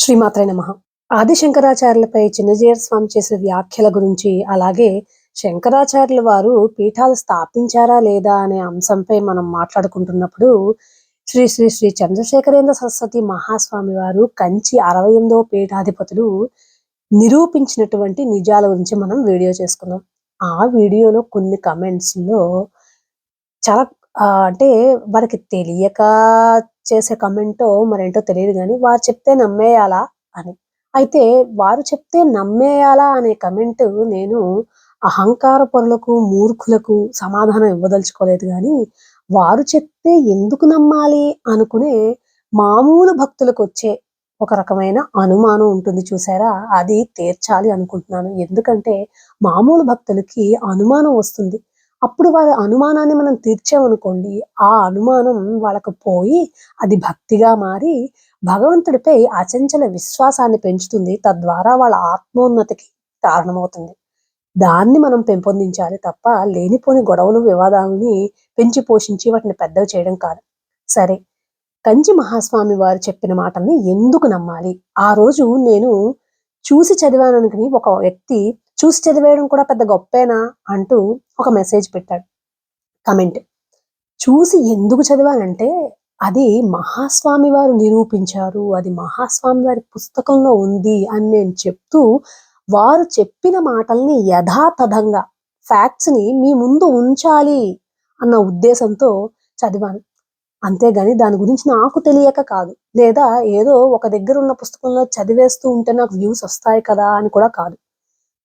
శ్రీమాత్రే నమః. ఆదిశంకరాచార్యులపై చిన్నజీయర్ స్వామి చేసిన వ్యాఖ్యల గురించి, అలాగే శంకరాచార్యుల వారు పీఠాలు స్థాపించారా లేదా అనే అంశంపై మనం మాట్లాడుకుంటున్నప్పుడు, శ్రీ శ్రీ శ్రీ చంద్రశేఖరేంద్ర సరస్వతి మహాస్వామి వారు కంచి 68వ పీఠాధిపతులు నిరూపించినటువంటి నిజాల గురించి మనం వీడియో చేసుకుందాం. ఆ వీడియోలో కొన్ని కమెంట్స్‌లో చాలా అంటే వారికి తెలియక చేసే కమెంటో మరేంటో తెలీదు గానీ, వారు చెప్తే నమ్మేయాలా అని. అయితే వారు చెప్తే నమ్మేయాలా అనే కమెంటు నేను అహంకారపరులకు, మూర్ఖులకు సమాధానం ఇవ్వదలుచుకోలేదు గానీ, వారు చెప్తే ఎందుకు నమ్మాలి అనుకునే మామూలు భక్తులకొచ్చే ఒక రకమైన అనుమానం ఉంటుంది చూసారా? అది తీర్చాలి అనుకుంటున్నాను. ఎందుకంటే మామూలు భక్తులకి అనుమానం వస్తుంది. అప్పుడు వారి అనుమానాన్ని మనం తీర్చామనుకోండి, ఆ అనుమానం వాళ్ళకు పోయి, అది భక్తిగా మారి, భగవంతుడిపై అచంచల విశ్వాసాన్ని పెంచుతుంది. తద్వారా వాళ్ళ ఆత్మోన్నతికి కారణమవుతుంది. దాన్ని మనం పెంపొందించాలి తప్ప, లేనిపోని గొడవలు, వివాదాలని పెంచి పోషించి వాటిని పెద్దవి చేయడం కాదు. సరే, కంచి మహాస్వామి వారు చెప్పిన మాటల్ని ఎందుకు నమ్మాలి? ఆ రోజు నేను చూసి చదివాననుకుని ఒక వ్యక్తి చూసి చదివేయడం కూడా పెద్ద గొప్పేనా అంటూ ఒక మెసేజ్ పెట్టాడు. కమెంట్. చూసి ఎందుకు చదివానంటే, అది మహాస్వామి వారు నిరూపించారు. అది మహాస్వామి వారి పుస్తకంలో ఉంది అని నేను చెప్తూ, వారు చెప్పిన మాటల్ని యథాతథంగా ఫ్యాక్ట్స్‌ని మీ ముందు ఉంచాలి అన్న ఉద్దేశంతో చదివాను. అంతేగాని దాని గురించి నాకు తెలియక కాదు. లేదా ఏదో ఒక దగ్గరున్న పుస్తకంలో చదివేస్తూ ఉంటే నాకు వ్యూస్ ఒస్తాయి కదా అని కూడా కాదు.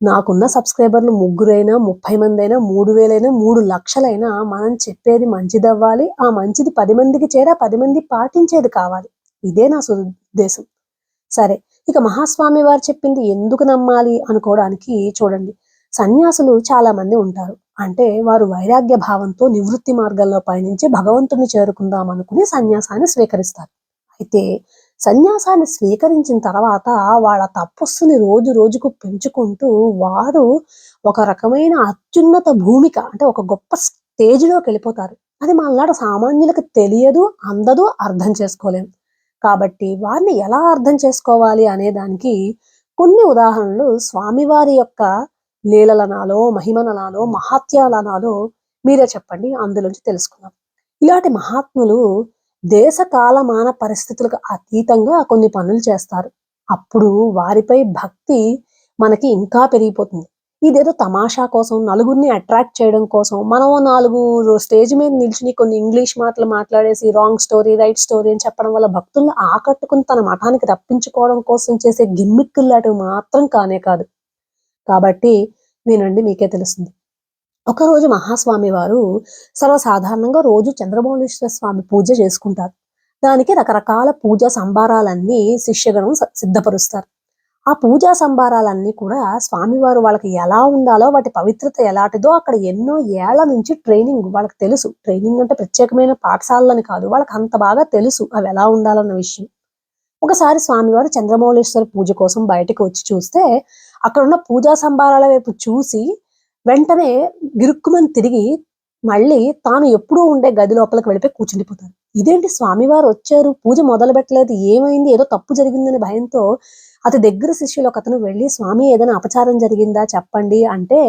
నాకున్న సబ్‌స్క్రైబర్‌లు ముగ్గురైనా, 30 మందైనా, 3000 3,00,000 మనం చెప్పేది మంచిదవ్వాలి. ఆ మంచిది 10 మందికి చేరి, ఆ 10 మంది పాటించేది కావాలి. ఇదే నా ఉద్దేశం. సరే, ఇక మహాస్వామి వారు చెప్పింది ఎందుకు నమ్మాలి అనుకోవడానికి చూడండి. సన్యాసులు చాలా మంది ఉంటారు. అంటే వారు వైరాగ్య భావంతో నివృత్తి మార్గంలో పయనించి భగవంతుడిని చేరుకుందాం అనుకుని సన్యాసాన్ని స్వీకరిస్తారు. అయితే సన్యాసాన్ని స్వీకరించిన తర్వాత వాళ్ళ తపస్సుని రోజు రోజుకు పెంచుకుంటూ వారు ఒక రకమైన అత్యున్నత భూమిక అంటే ఒక గొప్ప స్టేజ్‌లోకెళ్ళిపోతారు. అది మనలాంటి సామాన్యులకు తెలియదు, అందదు, అర్థం చేసుకోలేం. కాబట్టి వారిని ఎలా అర్థం చేసుకోవాలి అనే దానికి కొన్ని ఉదాహరణలు స్వామివారి యొక్క లీలలనాలో, మహిమననాలో, మహాత్యాలనాలో మీరే చెప్పండి. అందులోంచి తెలుసుకుందాం. ఇలాంటి మహాత్ములు దేశ కాలమాన పరిస్థితులకు అతీతంగా కొన్ని పనులు చేస్తారు. అప్పుడు వారిపై భక్తి మనకి ఇంకా పెరిగిపోతుంది. ఇదేదో తమాషా కోసం, నలుగురిని అట్రాక్ట్ చేయడం కోసం, మనం ఓ 4 స్టేజ్ మీద నిల్చొని కొన్ని ఇంగ్లీష్ మాటలు మాట్లాడేసి రాంగ్ స్టోరీ, రైట్ స్టోరీ అని చెప్పడం వల్ల భక్తుల్ని ఆకట్టుకుని తన మఠానికి రప్పించుకోవడం కోసం చేసే గిమ్మిక్కులు లాంటివి మాత్రం కానే కాదు. కాబట్టి వినండి, మీకే తెలుస్తుంది. ఒకరోజు మహాస్వామి వారు సర్వసాధారణంగా రోజు చంద్రమౌళీశ్వర స్వామి పూజ చేసుకుంటారు. దానికి రకరకాల పూజా సంభారాలన్నీ శిష్యగణం సిద్ధపరుస్తారు. ఆ పూజా సంభారాలన్నీ కూడా స్వామివారు వాళ్ళకి ఎలా ఉండాలో, వాటి పవిత్రత ఎలాంటిదో అక్కడ ఎన్నో ఏళ్ల నుంచి ట్రైనింగ్ వాళ్ళకి తెలుసు. ట్రైనింగ్ అంటే ప్రత్యేకమైన పాఠశాలలని కాదు. వాళ్ళకి అంత బాగా తెలుసు అవి ఎలా ఉండాలన్న విషయం. ఒకసారి స్వామివారు చంద్రమౌళీశ్వర పూజ కోసం బయటకి వచ్చి చూస్తే, అక్కడున్న పూజా సంభారాల వైపు చూసి, వెంటనే గిరుక్కుమని తిరిగి, మళ్ళీ తాను ఎప్పుడూ ఉండే గది లోపలికి వెళ్ళిపోయి కూర్చుండిపోతారు. ఇదేంటి స్వామివారు వచ్చారు, పూజ మొదలుపెట్టలేదు, ఏమైంది? ఏదో తప్పు జరిగిందని భయంతో అతి దగ్గర శిష్యులు ఒకతను వెళ్లి, "స్వామి ఏదైనా అపచారం జరిగిందా చెప్పండి" అంటే,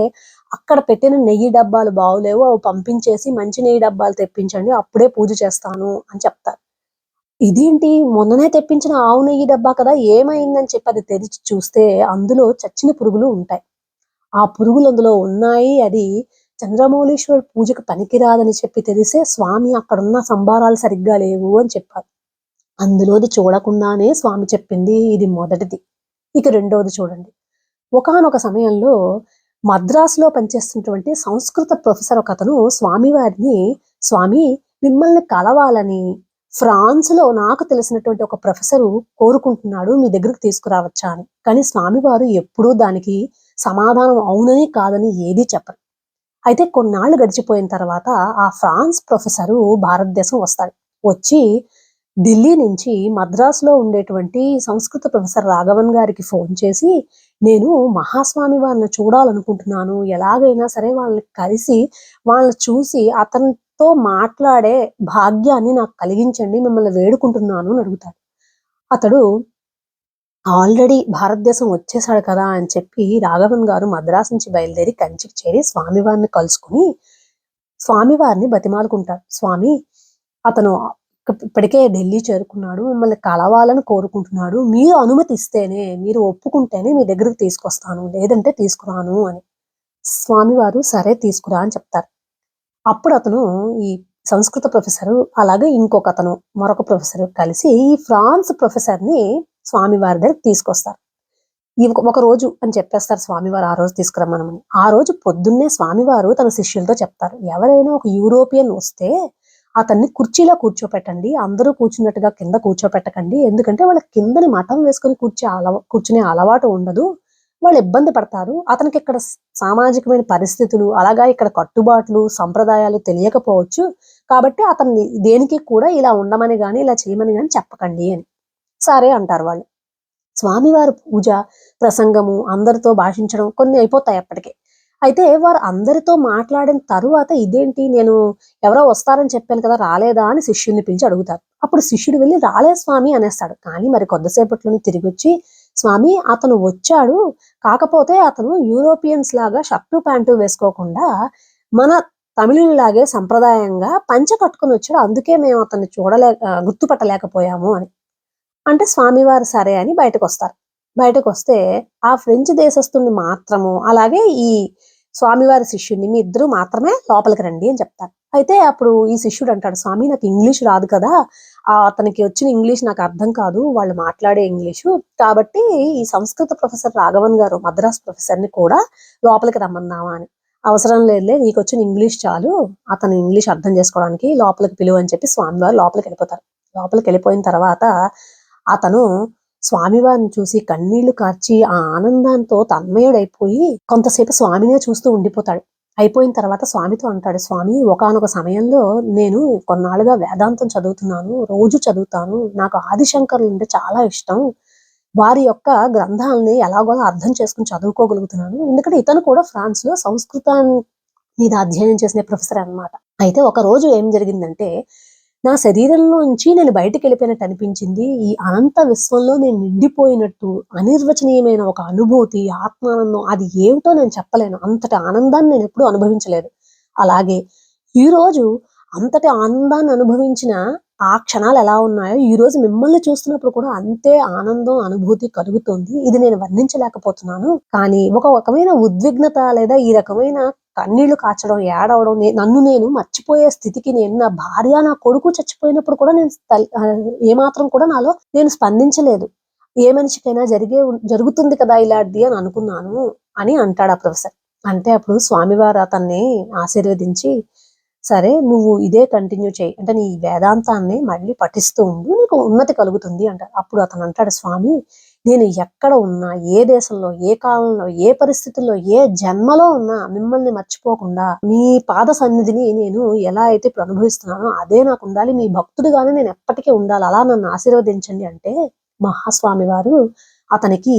"అక్కడ పెట్టిన నెయ్యి డబ్బాలు బావులేవు. అవి పంపించేసి మంచి నెయ్యి డబ్బాలు తెప్పించండి. అప్పుడే పూజ చేస్తాను" అని చెప్తారు. ఇదేంటి, మొన్ననే తెప్పించిన ఆవు నెయ్యి డబ్బా కదా! ఏమైందని చెప్పి అది తెరిచి చూస్తే అందులో చచ్చిన పురుగులు ఉంటాయి. ఆ పురుగులు అందులో ఉన్నాయి. అది చంద్రమౌళీశ్వరుడు పూజకు పనికిరాదని చెప్పి తెలిసే స్వామి అక్కడున్న సంభారాలు సరిగ్గా లేవు అని చెప్పారు. అందులోది చూడకుండానే స్వామి చెప్పింది ఇది మొదటిది. ఇక రెండోది చూడండి. ఒకానొక సమయంలో మద్రాసులో పనిచేస్తున్నటువంటి సంస్కృత ప్రొఫెసర్ ఒకతను స్వామివారిని, "స్వామి మిమ్మల్ని కలవాలని ఫ్రాన్స్‌లో నాకు తెలిసినటువంటి ఒక ప్రొఫెసరు కోరుకుంటున్నాడు. మీ దగ్గరికి తీసుకురావచ్చా" అని. కానీ స్వామివారు ఎప్పుడూ దానికి సమాధానం అవునని, కాదని ఏదీ చెప్పరు. అయితే కొన్నాళ్ళు గడిచిపోయిన తర్వాత ఆ ఫ్రాన్స్ ప్రొఫెసరు భారతదేశం వస్తాడు. వచ్చి ఢిల్లీ నుంచి మద్రాసులో ఉండేటువంటి సంస్కృత ప్రొఫెసర్ రాఘవన్ గారికి ఫోను చేసి, "నేను మహాస్వామి వారిని చూడాలనుకుంటున్నాను. ఎలాగైనా సరే వాళ్ళని కలిసి, వాళ్ళని చూసి అతనితో మాట్లాడే భాగ్యాన్ని నాకు కలిగించండి. మిమ్మల్ని వేడుకుంటున్నాను" అని అడుగుతాడు. అతడు ఆల్రెడీ భారతదేశం వచ్చేసాడు కదా అని చెప్పి రాఘవన్ గారు మద్రాసు నుంచి బయలుదేరి కంచికి చేరి స్వామివారిని కలుసుకుని స్వామివారిని బతిమాలుకుంటాడు. స్వామి, అతను ఇప్పటికే ఢిల్లీ చేరుకున్నాడు. మిమ్మల్ని కలవాలని కోరుకుంటున్నాడు. మీరు అనుమతి ఇస్తేనే, మీరు ఒప్పుకుంటేనే మీ దగ్గరికి తీసుకొస్తాను. లేదంటే తీసుకురాను అని. స్వామివారు సరే తీసుకురా అని చెప్తారు. అప్పుడు అతను ఈ సంస్కృత ప్రొఫెసరు, అలాగే ఇంకొకతను మరొక ప్రొఫెసరు కలిసి ఈ ఫ్రాన్స్ ప్రొఫెసర్‌ని స్వామివారి దగ్గరికి తీసుకొస్తారు. ఒక రోజు అని చెప్పేస్తారు స్వామివారు ఆ రోజు తీసుకురమ్మనమని. ఆ రోజు పొద్దున్నే స్వామివారు తన శిష్యులతో చెప్తారు. ఎవరైనా ఒక యూరోపియన్ వస్తే అతన్ని కుర్చీలో కూర్చోపెట్టండి. అందరూ కూర్చున్నట్టుగా కింద కూర్చోపెట్టకండి. ఎందుకంటే వాళ్ళకి కిందని మఠం వేసుకొని కూర్చునే అలవాటు ఉండదు. వాళ్ళు ఇబ్బంది పడతారు. అతనికి ఇక్కడ సామాజికమైన పరిస్థితులు, అలాగా ఇక్కడ కట్టుబాట్లు, సంప్రదాయాలు తెలియకపోవచ్చు. కాబట్టి అతన్ని దేనికి కూడా ఇలా ఉండమని గాని, ఇలా చేయమని గాని చెప్పకండి అని. సరే అంటారు వాళ్ళు. స్వామివారి పూజ, ప్రసంగము, అందరితో భాషించడం కొన్ని అయిపోతాయి అప్పటికే. అయితే వారు అందరితో మాట్లాడిన తరువాత ఇదేంటి, నేను ఎవరో వస్తారని చెప్పాను కదా రాలేదా అని శిష్యుడిని పిలిచి అడుగుతారు. అప్పుడు శిష్యుడు వెళ్ళి రాలేదు స్వామి అనేస్తాడు. కానీ మరి కొద్దిసేపట్లోనే తిరిగొచ్చి, స్వామి అతను వచ్చాడు. కాకపోతే అతను యూరోపియన్స్ లాగా షర్టు, ప్యాంటు వేసుకోకుండా మన తమిళుల్లాగే సంప్రదాయంగా పంచె కట్టుకొని వచ్చాడు. అందుకే మేము అతన్ని గుర్తుపట్టలేకపోయాము అని. అంటే స్వామివారు సరే అని బయటకొస్తారు. బయటకొస్తే ఆ ఫ్రెంచ్ దేశస్థుడిని మాత్రము, అలాగే ఈ స్వామివారి శిష్యుడిని మీ ఇద్దరు మాత్రమే లోపలికి రండి అని చెప్తారు. అయితే అప్పుడు ఈ శిష్యుడు అంటాడు, స్వామి నాకు ఇంగ్లీష్ రాదు కదా! అతనికి వచ్చిన ఇంగ్లీష్ నాకు అర్థం కాదు. వాళ్ళు మాట్లాడే ఇంగ్లీషు. కాబట్టి ఈ సంస్కృత ప్రొఫెసర్ రాఘవన్ గారు మద్రాస్ ప్రొఫెసర్‌ని కూడా లోపలికి రమ్మన్నావా అని. అవసరం లేదులే, నీకొచ్చిన ఇంగ్లీష్ చాలు. అతను ఇంగ్లీష్ అర్థం చేసుకోవడానికి లోపలికి పిలువు అని చెప్పి స్వామివారు లోపలికెళ్ళిపోతారు. లోపలికెళ్ళిపోయిన తర్వాత అతను స్వామివారిని చూసి కన్నీళ్లు కార్చి ఆ ఆనందంతో తన్మయుడైపోయి కొంతసేపు స్వామినే చూస్తూ ఉండిపోతాడు. అయిపోయిన తర్వాత స్వామితో అంటాడు, స్వామి ఒకానొక సమయంలో నేను కొన్నాళ్ళుగా వేదాంతం చదువుతున్నాను. రోజు చదువుతాను. నాకు ఆదిశంకరులు అంటే చాలా ఇష్టం. వారి యొక్క గ్రంథాలని ఎలాగోలా అర్థం చేసుకొని చదువుకోగలుగుతున్నాను. ఎందుకంటే ఇతను కూడా ఫ్రాన్స్‌లో సంస్కృతం మీద అధ్యయనం చేసిన ప్రొఫెసర్ అన్నమాట. అయితే ఒక రోజు ఏం జరిగిందంటే, నా శరీరంలోంచి నేను బయటికెళ్ళిపోయినట్టు అనిపించింది. ఈ అనంత విశ్వంలో నేను నిండిపోయినట్టు అనిర్వచనీయమైన ఒక అనుభూతి, ఆత్మానందం అది ఏమిటో నేను చెప్పలేను. అంతటి ఆనందాన్ని నేనెప్పుడూ అనుభవించలేదు. అలాగే ఈరోజు అంతటి ఆనందాన్ని అనుభవించిన ఆ క్షణాలు ఎలా ఉన్నాయో, ఈరోజు మిమ్మల్ని చూస్తున్నప్పుడు కూడా అంతే ఆనందం, అనుభూతి కలుగుతోంది. ఇది నేను వర్ణించలేకపోతున్నాను. కానీ ఒక రకమైన ఉద్విగ్నత లేదా ఈ రకమైన కన్నీళ్లు కార్చడం, ఏడవడం, నన్ను నేను మర్చిపోయే స్థితికి నా భార్య, నా కొడుకు చచ్చిపోయినప్పుడు కూడా ఏమాత్రం కూడా నాలో నేను స్పందించలేదు. ఏ మనిషికైనా జరుగుతుంది కదా ఇలాంటిది అని అనుకున్నాను అని అంటాడు ఆ ప్రొఫెసర్. అంటే అప్పుడు స్వామివారు అతన్ని ఆశీర్వదించి, సరే నువ్వు ఇదే కంటిన్యూ చెయ్యి. అంటే నీ వేదాంతాన్ని మళ్ళీ పఠిస్తూ ఉండు. నీకు ఉన్నతి కలుగుతుంది అంటారు. అప్పుడు అతను అంటాడు, స్వామి నేను ఎక్కడ ఉన్నా, ఏ దేశంలో, ఏ కాలంలో, ఏ పరిస్థితుల్లో, ఏ జన్మలో ఉన్నా మిమ్మల్ని మర్చిపోకుండా మీ పాద సన్నిధిని నేను ఎలా అయితే ఇప్పుడు అనుభవిస్తున్నానో అదే నాకు ఉండాలి. మీ భక్తుడిగానే నేను ఎప్పటికీ ఉండాలి. అలా నన్ను ఆశీర్వదించండి అంటే మహాస్వామి వారు అతనికి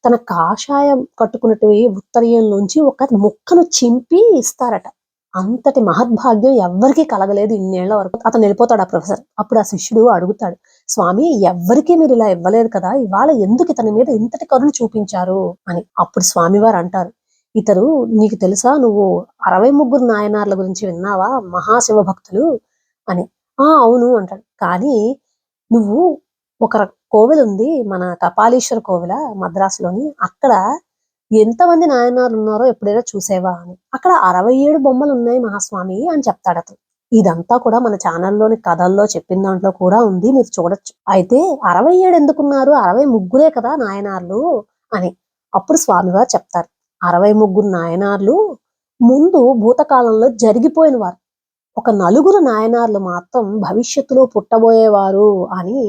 తన కాషాయం కట్టుకున్నటువంటి ఉత్తరీయంలోంచి ఒక ముక్కను చింపి ఇస్తారట. అంతటి మహద్భాగ్యం ఎవ్వరికీ కలగలేదు ఇన్నేళ్ల వరకు. అతను వెళ్ళిపోతాడు ఆ ప్రొఫెసర్. అప్పుడు ఆ శిష్యుడు అడుగుతాడు, స్వామి ఎవ్వరికీ మీరు ఇలా ఇవ్వలేదు కదా, ఇవాళ ఎందుకు ఇతని మీద ఇంతటి కరుణ చూపించారు అని. అప్పుడు స్వామివారు అంటారు, ఇతరు నీకు తెలుసా, నువ్వు 63 నాయనార్ల గురించి విన్నావా, మహాశివ భక్తులు అని. ఆ అవును అంటాడు. కానీ నువ్వు ఒక కోవిల ఉంది, మన కపాలీశ్వర కోవిల మద్రాసులోని, అక్కడ ఎంతమంది నాయనార్లు ఉన్నారో ఎప్పుడైనా చూసావా అని. అక్కడ 67 బొమ్మలున్నాయి మహాస్వామి అని చెప్తాడతను. ఇదంతా కూడా మన ఛానల్‌లోని కథల్లో చెప్పిన దాంట్లో కూడా ఉంది. మీరు చూడొచ్చు. అయితే 67 ఎందుకున్నారు? 63 కదా నాయనార్లు అని. అప్పుడు స్వామివారు చెప్తారు. 63 నాయనార్లు ముందు భూతకాలంలో జరిగిపోయినవారు. ఒక నలుగురు నాయనార్లు మాత్రం భవిష్యత్తులో పుట్టబోయేవారు అని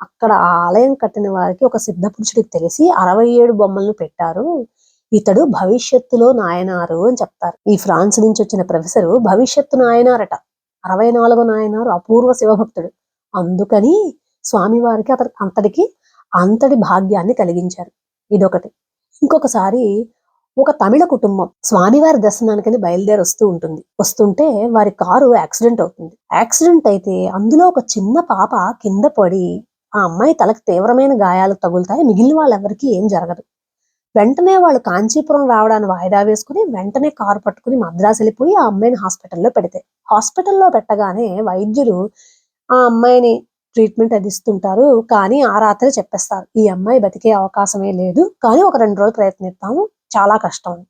అక్కడ ఆ ఆలయం కట్టిన వారికి ఒక సిద్ధపురుషుడికి తెలిసి 67 బొమ్మలను పెట్టారు. ఇతడు భవిష్యత్తులో నాయనారు అని చెప్తారు. ఈ ఫ్రాన్స్ నుంచి వచ్చిన ప్రొఫెసరు భవిష్యత్తు నాయనారట. 64 నాయనారు అపూర్వ శివభక్తుడు. అందుకని స్వామివారికి అంతటికి అంతటి భాగ్యాన్ని కలిగించారు. ఇదొకటి. ఇంకొకసారి ఒక తమిళ కుటుంబం స్వామివారి దర్శనానికని బయలుదేరి వస్తూ ఉంటుంది. వస్తుంటే వారి కారు యాక్సిడెంట్ అవుతుంది. యాక్సిడెంట్ అయితే అందులో ఒక చిన్న పాప కింద పడి ఆ అమ్మాయి తలకు తీవ్రమైన గాయాలు తగులుతాయి. మిగిలిన వాళ్ళెవరికీ ఏం జరగదు. వెంటనే వాళ్ళు కాంచీపురం రావడాన్ని వాయిదా వేసుకొని, వెంటనే కారు పట్టుకొని మద్రాసు వెళ్ళిపోయి ఆ అమ్మాయిని హాస్పిటల్‌లో పెడితే, హాస్పిటల్‌లో పెట్టగానే వైద్యులు ఆ అమ్మాయిని ట్రీట్మెంట్ అది ఇస్తుంటారు. కానీ ఆ రాత్రే చెప్పేస్తారు. ఈ అమ్మాయి బతికే అవకాశమే లేదు. కానీ ఒక 2 రోజులు ప్రయత్నిద్దాము. చాలా కష్టం అని.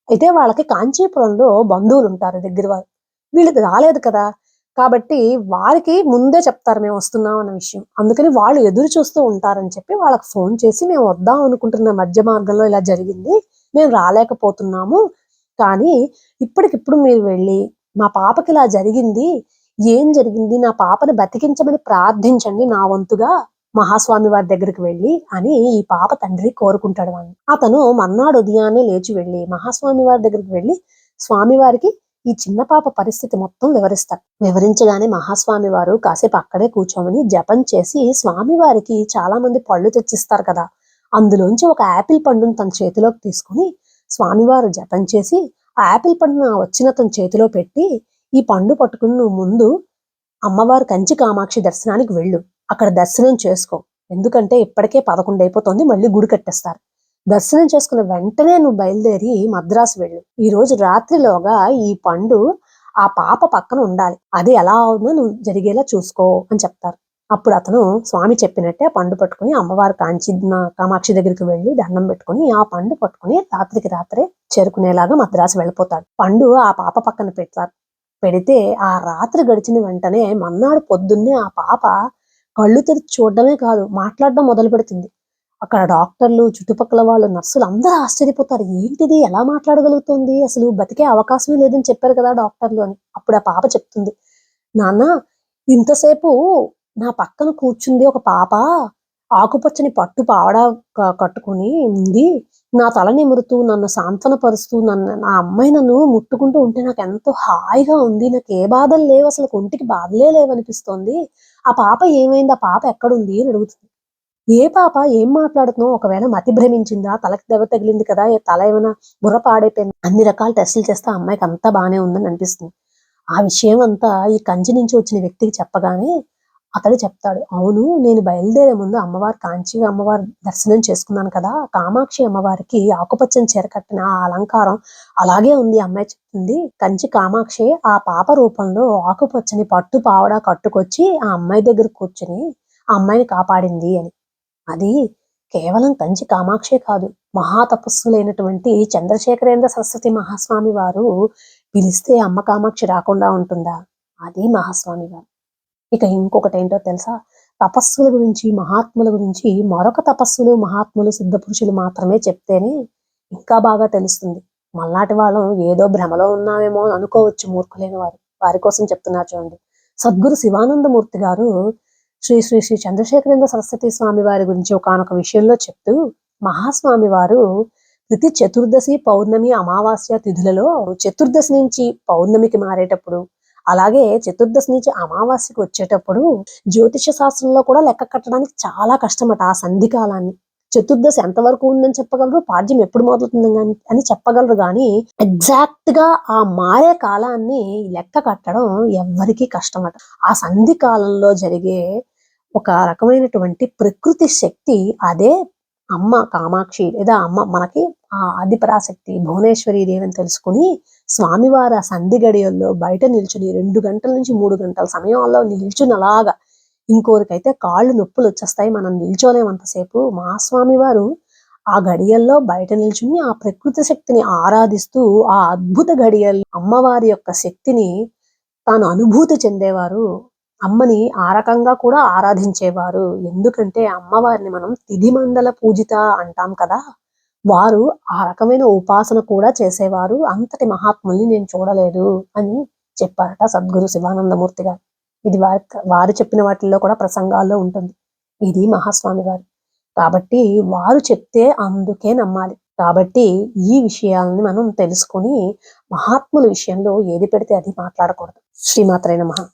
అయితే వాళ్ళకి కాంచీపురంలో బంధువులుంటారు దగ్గర వారు. వీళ్ళకి రాలేదు కదా! కాబట్టి వారికి ముందే చెప్తారు మేము వస్తున్నాం అన్న విషయం. అందుకని వాళ్ళు ఎదురు చూస్తూ ఉంటారని చెప్పి వాళ్ళకి ఫోను చేసి మేము వద్దాం అనుకుంటున్న మధ్య మార్గంలో ఇలా జరిగింది. మేము రాలేకపోతున్నాము. కానీ ఇప్పటికిప్పుడు మీరు వెళ్ళి మా పాపకిలా జరిగింది. ఏం జరిగింది? నా పాపని బతికించమని ప్రార్థించండి నా వంతుగా మహాస్వామి వారి దగ్గరికి వెళ్ళి అని ఈ పాప తండ్రి కోరుకుంటాడు వాడిని. అతను మర్నాడు ఉదయాన్నే లేచి వెళ్ళి మహాస్వామి వారి దగ్గరికి వెళ్ళి స్వామివారికి ఈ చిన్న పాప పరిస్థితి మొత్తం వివరిస్తాడు. వివరించగానే మహాస్వామి వారు కాసేపు అక్కడే కూర్చోమని జపం చేసి స్వామివారికి చాలా మంది పళ్ళు తెచ్చిస్తారు కదా! అందులోంచి ఒక యాపిల్ పండును తన చేతిలోకి తీసుకొని స్వామివారు జపం చేసి ఆ యాపిల్ పండును వచ్చినతని చేతిలో పెట్టి ఈ పండు పట్టుకుని నువ్వు ముందు అమ్మవారు కంచి కామాక్షి దర్శనానికి వెళ్ళు. అక్కడ దర్శనం చేసుకో. ఎందుకంటే ఇప్పటికే 11 అయిపోతుంది. మళ్ళీ గుడి కట్టేస్తారు. దర్శనం చేసుకున్న వెంటనే నువ్వు బయలుదేరి మద్రాసు వెళ్ళు. ఈరోజు రాత్రిలోగా ఈ పండు ఆ పాప పక్కన ఉండాలి. అది ఎలా అవుతుందో నువ్వు జరిగేలా చూసుకో అని చెప్తారు. అప్పుడు అతను స్వామి చెప్పినట్టే ఆ పండు పట్టుకొని అమ్మవారు కామాక్షి దగ్గరికి వెళ్ళి దండం పెట్టుకొని ఆ పండు పట్టుకొని రాత్రికి రాత్రే చేరుకునేలాగా మద్రాసు వెళ్ళిపోతాడు. పండు ఆ పాప పక్కన పెడతారు. పెడితే ఆ రాత్రి గడిచిన వెంటనే మర్నాడు పొద్దున్నే ఆ పాప కళ్ళు తెరిచి చూడడమే కాదు, మాట్లాడడం మొదలుపెడుతుంది. అక్కడ డాక్టర్లు, చుట్టుపక్కల వాళ్ళు, నర్సులు అందరూ ఆశ్చర్యపోతారు. ఏంటిది? ఎలా మాట్లాడగలుగుతుంది? అసలు బతికే అవకాశమే లేదని చెప్పారు కదా డాక్టర్లు అని. అప్పుడు ఆ పాప చెప్తుంది, నాన్న ఇంతసేపు నా పక్కన కూర్చుంది ఒక పాప. ఆకుపచ్చని పట్టు పావడా కట్టుకొని ఉంది. నా తల నిమురుతూ, నన్ను సాంత్వనపరుస్తూ, నా అమ్మాయి నన్ను ముట్టుకుంటూ ఉంటే నాకెంతో హాయిగా ఉంది. నాకే బాధలు లేవు. అసలు ఒంటికి బాధలే లేవనిపిస్తోంది. ఆ పాప ఏమైంది? ఆ పాప ఎక్కడుంది? అని అడుగుతుంది. ఏ పాప? ఏం మాట్లాడుతున్నావు? ఒకవేళ మతి భ్రమించిందా? తలకి దెబ్బ తగిలింది కదా! తల ఏమైనా బుర్ర పాడైపోయిందా? అన్ని రకాల టెస్టులు చేస్తే ఆ అమ్మాయికి అంతా బానే ఉందని అనిపిస్తుంది. ఆ విషయం అంతా ఈ కంచి నుంచి వచ్చిన వ్యక్తికి చెప్పగానే అతడు చెప్తాడు. అవును, నేను బయలుదేరే ముందు కాంచి అమ్మవారి దర్శనం చేసుకున్నాను కదా! కామాక్షి అమ్మవారికి ఆకుపచ్చని చీర కట్టిన ఆ అలంకారం అలాగే ఉంది అమ్మాయి చెప్తుంది. కంచి కామాక్షి ఆ పాప రూపంలో ఆకుపచ్చని పట్టు పావడా కట్టుకొచ్చి ఆ అమ్మాయి దగ్గర కూర్చొని ఆ అమ్మాయిని కాపాడింది అని. అది కేవలం కంచి కామాక్షే కాదు. మహాతపస్సులైనటువంటి చంద్రశేఖరేంద్ర సరస్వతి మహాస్వామి వారు పిలిస్తే అమ్మ కామాక్షి రాకుండా ఉంటుందా? అది మహాస్వామి వారు. ఇక ఇంకొకటేంటో తెలుసా? తపస్సుల గురించి, మహాత్ముల గురించి మరొక తపస్సులు, మహాత్ములు, సిద్ధపురుషులు మాత్రమే చెప్తేనే ఇంకా బాగా తెలుస్తుంది. మల్నాటి వాళ్ళం ఏదో భ్రమలో ఉన్నామేమో అని అనుకోవచ్చు మూర్ఖులైన వారు. వారి కోసం చెప్తున్నా చూడండి. సద్గురు శివానందమూర్తి గారు శ్రీ శ్రీ శ్రీ చంద్రశేఖరేంద్ర సరస్వతి స్వామి వారి గురించి ఒకానొక విషయంలో చెప్తూ, మహాస్వామి వారు ప్రతి చతుర్దశి, పౌర్ణమి, అమావాస్య తిథులలో చతుర్దశి నుంచి పౌర్ణమికి మారేటప్పుడు, అలాగే చతుర్దశి నుంచి అమావాస్యకి వచ్చేటప్పుడు జ్యోతిష శాస్త్రంలో కూడా లెక్క కట్టడానికి చాలా కష్టమట ఆ సంధి కాలాన్ని. చతుర్దశి ఎంతవరకు ఉందని చెప్పగలరు, పాడ్యం ఎప్పుడు మొదలవుతుందని అని చెప్పగలరు గానీ, ఎగ్జాక్ట్‌గా ఆ మారే కాలాన్ని లెక్క కట్టడం ఎవ్వరికీ కష్టమట. ఆ సంధి కాలంలో జరిగే ఒక రకమైనటువంటి ప్రకృతి శక్తి అదే అమ్మ కామాక్షి లేదా అమ్మ మనకి ఆదిపరాశక్తి భువనేశ్వరి దేవి అని తెలుసుకొని స్వామివారు ఆ సంధి గడియల్లో బయట నిల్చుని 2 గంటల నుంచి 3 గంటల సమయంలో నిల్చుని అలాగా ఇంకోరికైతే కాళ్ళు నొప్పులు వచ్చేస్తాయి. మనం నిల్చోలేం అంతసేపు. మహాస్వామి వారు ఆ గడియల్లో బయట నిల్చుని ఆ ప్రకృతి శక్తిని ఆరాధిస్తూ ఆ అద్భుత గడియల్లో అమ్మవారి యొక్క శక్తిని తాను అనుభూతి చెందేవారు. అమ్మని ఆ రకంగా కూడా ఆరాధించేవారు. ఎందుకంటే అమ్మవారిని మనం తిథి మండల పూజిత అంటాం కదా! వారు ఆ రకమైన ఉపాసన కూడా చేసేవారు. అంతటి మహాత్ముల్ని నేను చూడలేదు అని చెప్పారట సద్గురు శివానందమూర్తి గారు. ఇది వారు చెప్పిన వాటిల్లో కూడా ప్రసంగాల్లో ఉంటుంది. ఇది మహాస్వామి గారు. కాబట్టి వారు చెప్తే అందుకే నమ్మాలి. కాబట్టి ఈ విషయాల్ని మనం తెలుసుకొని మహాత్ముల విషయంలో ఏది పెడితే అది మాట్లాడకూడదు. శ్రీమాత్రే నమః.